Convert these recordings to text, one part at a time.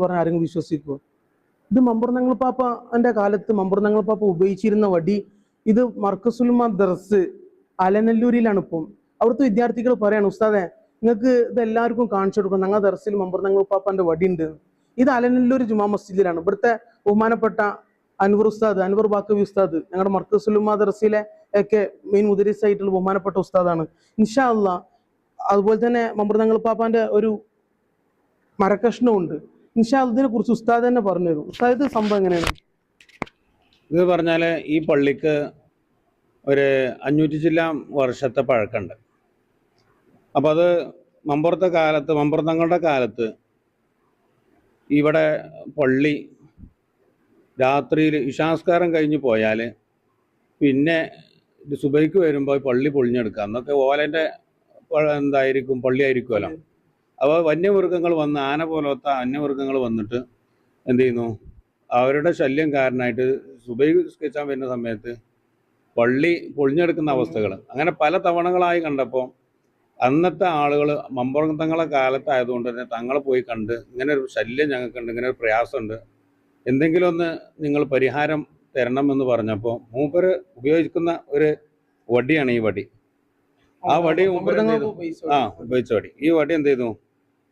പറഞ്ഞാൽ ആരെങ്കിലും വിശ്വസിക്കുമോ? ഇത് മമ്പുറന്നങ്ങൾ പാപ്പന്റെ കാലത്ത് മമ്പുറന്നങ്ങൾ പാപ്പ ഉപയോഗിച്ചിരുന്ന വടി. ഇത് മർക്കസുൽമ ദർസ് അലനല്ലൂരിലാണ്. ഇപ്പം അവിടുത്തെ വിദ്യാർത്ഥികൾ പറയാണ്, ഉസ്താദെ നിങ്ങൾക്ക് ഇത് എല്ലാവർക്കും കാണിച്ചു കൊടുക്കണം, ഞങ്ങളുടെ ദർസിൽ മമ്പുറന്നങ്ങൾ പാപ്പന്റെ വടി ഉണ്ട്. ഇത് അലനല്ലൂർ ജുമാ മസ്ജിദിലാണ്. ഇവിടുത്തെ ബഹുമാനപ്പെട്ട അൻവർ ഉസ്താദ്, അൻവർ ബാക്കവി ഉസ്താദ്, ഞങ്ങളുടെ മർക്കസുൽമ ദർസിലെ ഒക്കെ മെയിൻ മുദരിസ് ആയിട്ടുള്ള ബഹുമാനപ്പെട്ട ഉസ്താദാണ്. ഇൻഷാ അള്ളാ അതുപോലെ തന്നെ മമ്പുറന്നങ്ങൾ പാപ്പാന്റെ ഒരു മരക്കഷ്ണമുണ്ട്. ഇൻഷാ ഇതിനെ കുറിച്ച് ഉസ്താദ് തന്നെ പറഞ്ഞു തരും. ഉസ്താദ് ഇത് സംഭവം എങ്ങനെയാണ്? ഇത് പറഞ്ഞാൽ ഈ പള്ളിക്ക് ഒരു 500 ചില്ലാൻ വർഷത്തെ പഴക്കമുണ്ട്. അപ്പം അത് മമ്പുറത്തങ്ങളുടെ കാലത്ത് ഇവിടെ പള്ളി രാത്രിയിൽ ഇശാസ്കാരം കഴിഞ്ഞ് പോയാൽ പിന്നെ സുബൈക്ക് വരുമ്പോൾ പള്ളി പൊളിഞ്ഞെടുക്കുക. അന്നൊക്കെ ഓലൻ്റെ എന്തായിരിക്കും, പള്ളി ആയിരിക്കുമല്ലോ. അപ്പോൾ വന്യമൃഗങ്ങൾ വന്ന്, ആന പോലത്തെ വന്യമൃഗങ്ങൾ വന്നിട്ട് എന്ത് ചെയ്യുന്നു, അവരുടെ ശല്യം കാരണമായിട്ട് സുബൈക്ക് നിസ്കരിക്കാൻ വരുന്ന സമയത്ത് പള്ളി പൊളിഞ്ഞെടുക്കുന്ന അവസ്ഥകൾ അങ്ങനെ പല തവണകളായി കണ്ടപ്പോൾ അന്നത്തെ ആളുകൾ മമ്പുറത്തങ്ങളെ കാലത്തായതുകൊണ്ട് തന്നെ തങ്ങളെ പോയി കണ്ട്, ഇങ്ങനെ ഒരു ശല്യം ഞങ്ങൾക്കുണ്ട്, ഇങ്ങനെ ഒരു പ്രയാസമുണ്ട്, എന്തെങ്കിലും ഒന്ന് നിങ്ങൾ പരിഹാരം തരണമെന്ന് പറഞ്ഞപ്പോൾ മൂപ്പര് ഉപയോഗിക്കുന്ന ഒരു വടിയാണ് ഈ വടി. ആ വടി ഉപയോഗിച്ച വടി. ഈ വടി എന്ത് ചെയ്തു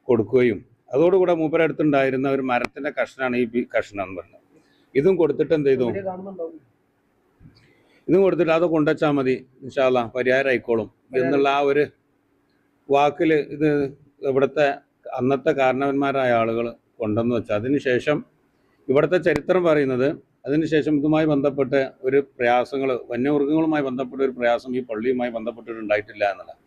കൊടുക്കുകയും അതോടുകൂടെ മൂപ്പര അടുത്തുണ്ടായിരുന്ന ഒരു മരത്തിന്റെ കഷ്ണാണ് ഈ കഷ്ണം എന്ന് പറഞ്ഞത്. ഇതും കൊടുത്തിട്ട് എന്ത് ചെയ്തു, ഇതും കൊടുത്തിട്ട് അത് കൊണ്ടുവച്ചാൽ മതി, ഇൻഷാ അല്ലാ പരിഹാരം ആയിക്കോളും എന്നുള്ള ആ ഒരു വാക്കിൽ ഇത് ഇവിടുത്തെ അന്നത്തെ കാരണവന്മാരായ ആളുകൾ കൊണ്ടുവന്ന് വെച്ചാൽ, അതിനുശേഷം ഇവിടുത്തെ ചരിത്രം പറയുന്നത് അതിനുശേഷം ഇതുമായി ബന്ധപ്പെട്ട് ഒരു പ്രയാസങ്ങൾ, വന്യമൃഗങ്ങളുമായി ബന്ധപ്പെട്ട ഒരു പ്രയാസം ഈ പള്ളിയുമായി ബന്ധപ്പെട്ടിട്ടുണ്ടായിട്ടില്ല എന്നുള്ളത്.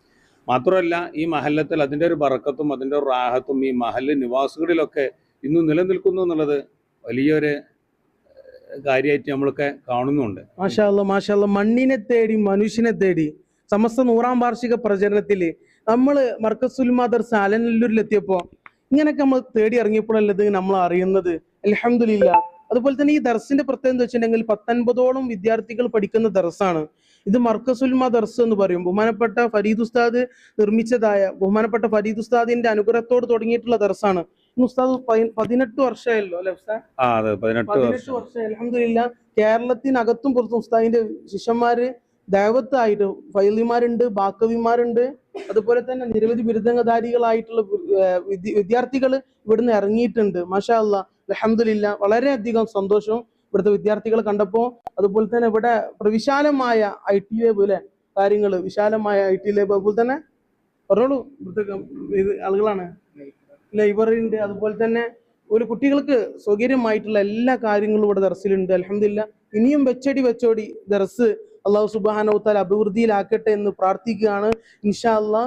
മാത്രമല്ല ഈ മഹല്ലത്തിൽ അതിൻ്റെ ഒരു ബറക്കത്തും അതിൻ്റെ ഒരു റാഹത്തും ഈ മഹല്ല് നിവാസികളിലൊക്കെ ഇന്നും നിലനിൽക്കുന്നു എന്നുള്ളത് വലിയൊരു കാര്യമായിട്ട് നമ്മളൊക്കെ കാണുന്നുണ്ട്. മാഷാ അല്ലാ മാഷാ അല്ലാ. മണ്ണിനെ തേടി മനുഷ്യനെ തേടി സമസ്ത 100ാം വാർഷിക പ്രചരണത്തിൽ നമ്മൾ മർക്കസുൽ മദർസ അലനല്ലൂരിലെത്തിയപ്പോൾ ഇങ്ങനെയൊക്കെ നമ്മൾ തേടി ഇറങ്ങിയപ്പോഴല്ലത് നമ്മൾ അറിയുന്നത്. അൽഹംദുലില്ലാ. അതുപോലെ തന്നെ ഈ ദർസിന്റെ പ്രത്യേകത എന്ന് വെച്ചിട്ടുണ്ടെങ്കിൽ 19ഓളം വിദ്യാർത്ഥികൾ പഠിക്കുന്ന ദർസാണ് ഇത്. മർക്കസുൽ മദർസ് എന്ന് പറയും. ബഹുമാനപ്പെട്ട ഫരീദ് ഉസ്താദ് നിർമ്മിച്ചതായ, ബഹുമാനപ്പെട്ട ഫരീദ് ഉസ്താദിന്റെ അനുഗ്രഹത്തോട് തുടങ്ങിയിട്ടുള്ള ദർസാണ്. ഉസ്താദ് 18 വർഷമായല്ലോ അല്ലെ ഉസ്താദ്? 18 വർഷം. അൽഹംദുലില്ലാ. കേരളത്തിനകത്തും പുറത്തും ഉസ്താദിന്റെ ശിഷ്യന്മാര് ദൈവത്തായിട്ട് ഫൈലിമാരുണ്ട്, ബാക്കവിമാരുണ്ട്, അതുപോലെ തന്നെ നിരവധി ബിരുദധാരികളായിട്ടുള്ള വിദ്യാർത്ഥികൾ ഇവിടുന്ന് ഇറങ്ങിയിട്ടുണ്ട്. മാഷാ അല്ലാ അൽഹംദുലില്ലാ. വളരെയധികം സന്തോഷം ഇവിടുത്തെ വിദ്യാർത്ഥികളെ കണ്ടപ്പോൾ. അതുപോലെ തന്നെ ഇവിടെ വിശാലമായ IT ലാബ് അല്ലെ, കാര്യങ്ങൾ വിശാലമായ IT ലാബ്. അതുപോലെ തന്നെ പറഞ്ഞോളൂ, ഇവിടുത്തെ ആളുകളാണ് ലൈബ്രറി ഉണ്ട്. അതുപോലെ തന്നെ ഒരു കുട്ടികൾക്ക് സൗകര്യമായിട്ടുള്ള എല്ലാ കാര്യങ്ങളും ഇവിടെ ദർസിലുണ്ട്. അൽഹംദുലില്ലാ. ഇനിയും വെച്ചോടി ദർസ് അല്ലാഹു സുബ്ഹാനഹു വ തആല അഭിവൃദ്ധിയിലാക്കട്ടെ എന്ന് പ്രാർത്ഥിക്കുകയാണ്. ഇൻഷാ അല്ലാ.